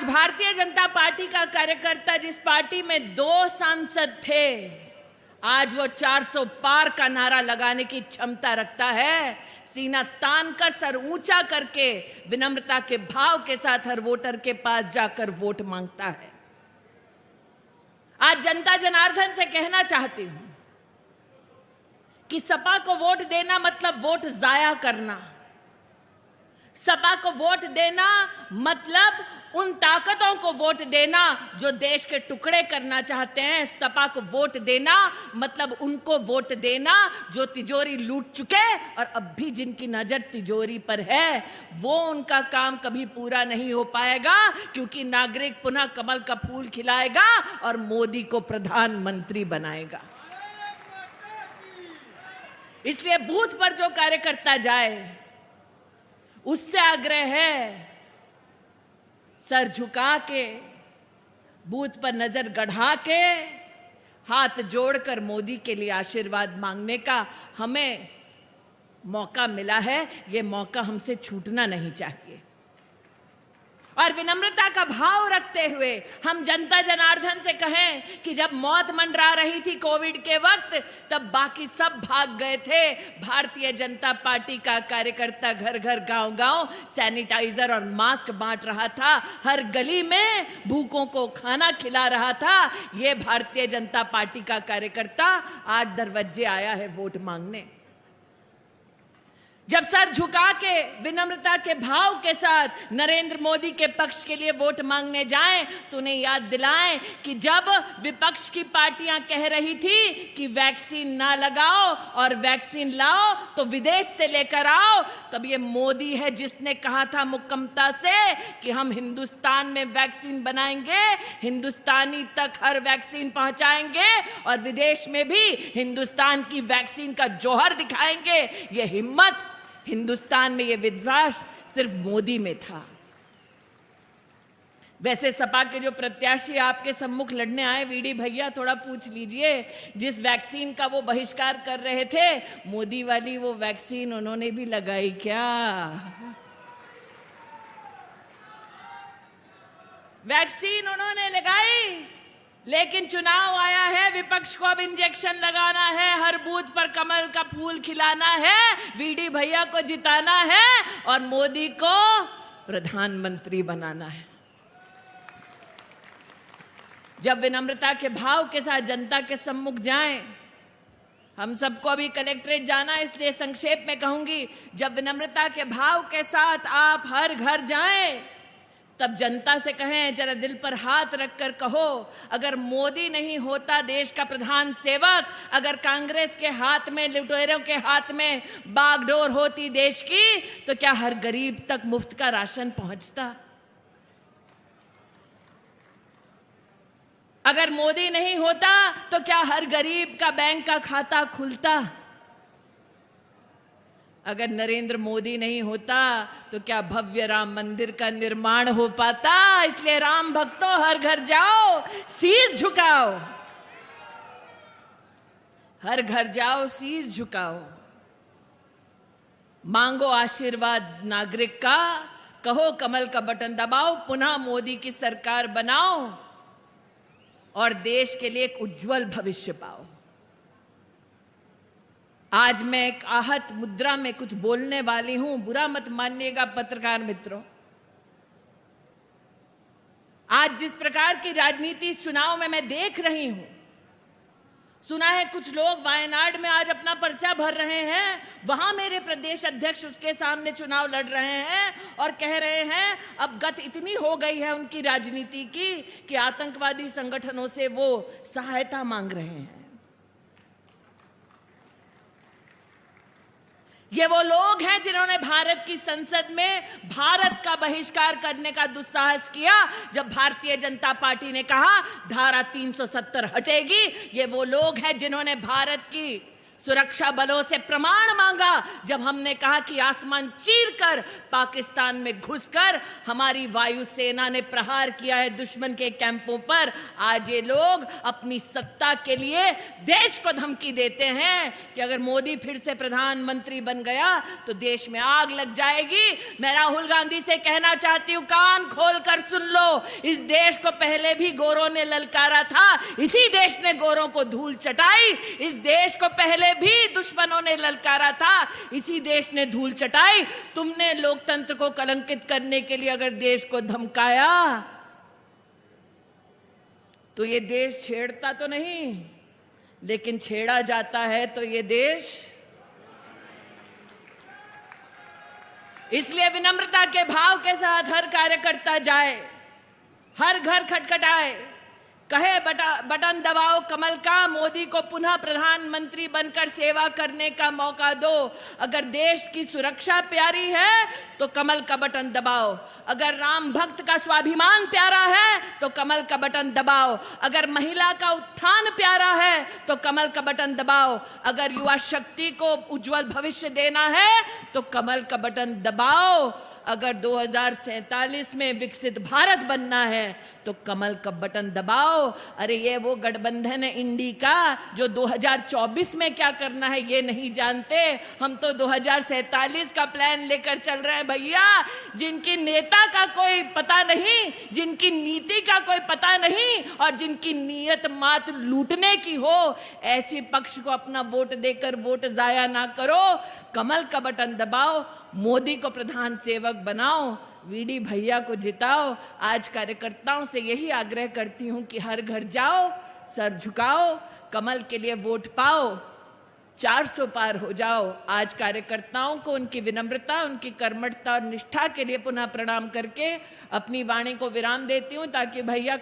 आज भारतीय जनता पार्टी का कार्यकर्ता, जिस पार्टी में 2 सांसद थे, आज वो 400 पार का नारा लगाने की क्षमता रखता है। सीना तान कर, सर ऊंचा करके, विनम्रता के भाव के साथ हर वोटर के पास जाकर वोट मांगता है। आज जनता जनार्दन से कहना चाहती हूं कि सपा को वोट देना मतलब वोट जाया करना। सपा को वोट देना मतलब उन ताकतों को वोट देना जो देश के टुकड़े करना चाहते हैं। सपा को वोट देना मतलब उनको वोट देना जो तिजोरी लूट चुके और अब भी जिनकी नजर तिजोरी पर है। वो उनका काम कभी पूरा नहीं हो पाएगा, क्योंकि नागरिक पुनः कमल का फूल खिलाएगा और मोदी को प्रधानमंत्री बनाएगा। इसलिए बूथ पर जो कार्यकर्ता जाए, उससे आग्रह है, सर झुका के, बूथ पर नजर गढ़ा के, हाथ जोड़कर मोदी के लिए आशीर्वाद मांगने का हमें मौका मिला है। ये मौका हमसे छूटना नहीं चाहिए। और विनम्रता का भाव रखते हुए हम जनता जनार्दन से कहें कि जब मौत मंडरा रही थी कोविड के वक्त, तब बाकी सब भाग गए थे। भारतीय जनता पार्टी का कार्यकर्ता घर घर गांव गांव सैनिटाइजर और मास्क बांट रहा था, हर गली में भूखों को खाना खिला रहा था। ये भारतीय जनता पार्टी का कार्यकर्ता आज दरवाजे आया है वोट मांगने। जब सर झुका के, विनम्रता के भाव के साथ नरेंद्र मोदी के पक्ष के लिए वोट मांगने जाएं, तो उन्हें याद दिलाएं कि जब विपक्ष की पार्टियां कह रही थी कि वैक्सीन ना लगाओ और वैक्सीन लाओ तो विदेश से लेकर आओ, तब ये मोदी है जिसने कहा था मुक्कमता से कि हम हिंदुस्तान में वैक्सीन बनाएंगे, हिंदुस्तानी तक हर वैक्सीन पहुंचाएंगे और विदेश में भी हिंदुस्तान की वैक्सीन का जौहर दिखाएंगे। ये हिम्मत हिंदुस्तान में, ये विश्वास सिर्फ मोदी में था। वैसे सपा के जो प्रत्याशी आपके सम्मुख लड़ने आए, वीडी भैया, थोड़ा पूछ लीजिए, जिस वैक्सीन का वो बहिष्कार कर रहे थे, मोदी वाली वो वैक्सीन उन्होंने भी लगाई क्या? वैक्सीन उन्होंने लगाई, लेकिन चुनाव आया है, विपक्ष को अब इंजेक्शन लगाना है, हर बूथ पर कमल का फूल खिलाना है, वीडी भैया को जिताना है और मोदी को प्रधानमंत्री बनाना है। जब विनम्रता के भाव के साथ जनता के सम्मुख जाएं, हम सबको अभी कलेक्ट्रेट जाना, इसलिए संक्षेप में कहूंगी, जब विनम्रता के भाव के साथ आप हर घर जाएं, तब जनता से कहें, जरा दिल पर हाथ रखकर कहो, अगर मोदी नहीं होता देश का प्रधान सेवक, अगर कांग्रेस के हाथ में, लुटेरों के हाथ में बागडोर होती देश की, तो क्या हर गरीब तक मुफ्त का राशन पहुंचता? अगर मोदी नहीं होता तो क्या हर गरीब का बैंक का खाता खुलता? अगर नरेंद्र मोदी नहीं होता तो क्या भव्य राम मंदिर का निर्माण हो पाता? इसलिए राम भक्तों, हर घर जाओ, शीश झुकाओ, हर घर जाओ, शीश झुकाओ, मांगो आशीर्वाद नागरिक का, कहो कमल का बटन दबाओ, पुनः मोदी की सरकार बनाओ और देश के लिए एक उज्जवल भविष्य पाओ। आज मैं एक आहत मुद्रा में कुछ बोलने वाली हूं, बुरा मत मानिएगा पत्रकार मित्रों। आज जिस प्रकार की राजनीति इस चुनाव में मैं देख रही हूं, सुना है कुछ लोग वायनाड में आज अपना पर्चा भर रहे हैं, वहां मेरे प्रदेश अध्यक्ष उसके सामने चुनाव लड़ रहे हैं और कह रहे हैं अब गत इतनी हो गई है उनकी राजनीति की कि आतंकवादी संगठनों से वो सहायता मांग रहे हैं। ये वो लोग हैं जिन्होंने भारत की संसद में भारत का बहिष्कार करने का दुस्साहस किया जब भारतीय जनता पार्टी ने कहा धारा 370 हटेगी। ये वो लोग हैं जिन्होंने भारत की सुरक्षा बलों से प्रमाण मांगा जब हमने कहा कि आसमान चीरकर पाकिस्तान में घुसकर हमारी वायुसेना ने प्रहार किया है दुश्मन के कैंपों पर। आज ये लोग अपनी सत्ता के लिए देश को धमकी देते हैं कि अगर मोदी फिर से प्रधानमंत्री बन गया तो देश में आग लग जाएगी। मैं राहुल गांधी से कहना चाहती हूं, कान खोलकर सुन लो। इस देश को पहले भी गोरों ने ललकारा था, इसी देश ने गोरों को धूल चटाई। इस देश को पहले भी दुश्मनों ने ललकारा था, इसी देश ने धूल चटाई। तुमने लोकतंत्र को कलंकित करने के लिए अगर देश को धमकाया तो ये देश छेड़ता तो नहीं, लेकिन छेड़ा जाता है तो ये देश। इसलिए विनम्रता के भाव के साथ हर कार्यकर्ता जाए, हर घर खटखटाए, कहे बटन दबाओ कमल का, मोदी को पुनः प्रधानमंत्री बनकर सेवा करने का मौका दो। अगर देश की सुरक्षा प्यारी है तो कमल का बटन दबाओ। अगर राम भक्त का स्वाभिमान प्यारा है तो कमल का बटन दबाओ। अगर महिला का उत्थान प्यारा है तो कमल का बटन दबाओ। अगर युवा शक्ति को उज्जवल भविष्य देना है तो कमल का बटन दबाओ। अगर 2047 में विकसित भारत बनना है तो कमल का बटन दबाओ। अरे ये वो गठबंधन है इंडी का जो 2024 में क्या करना है ये नहीं जानते। हम तो 2047 का प्लान लेकर चल रहे हैं भैया। जिनकी नेता का कोई पता नहीं, जिनकी नीति का कोई पता नहीं और जिनकी नीयत मात्र लूटने की हो, ऐसे पक्ष को अपना वोट देकर वोट जाया ना करो। कमल का बटन दबाओ, मोदी को प्रधान सेवक बनाओ, वीडी भैया को जिताओ। आज कार्यकर्ताओं से यही आग्रह करती हूं कि हर घर जाओ, सर झुकाओ, कमल के लिए वोट पाओ, 400 पार हो जाओ। आज कार्यकर्ताओं को उनकी विनम्रता, उनकी कर्मठता और निष्ठा के लिए पुनः प्रणाम करके अपनी वाणी को विराम देती हूं ताकि भैया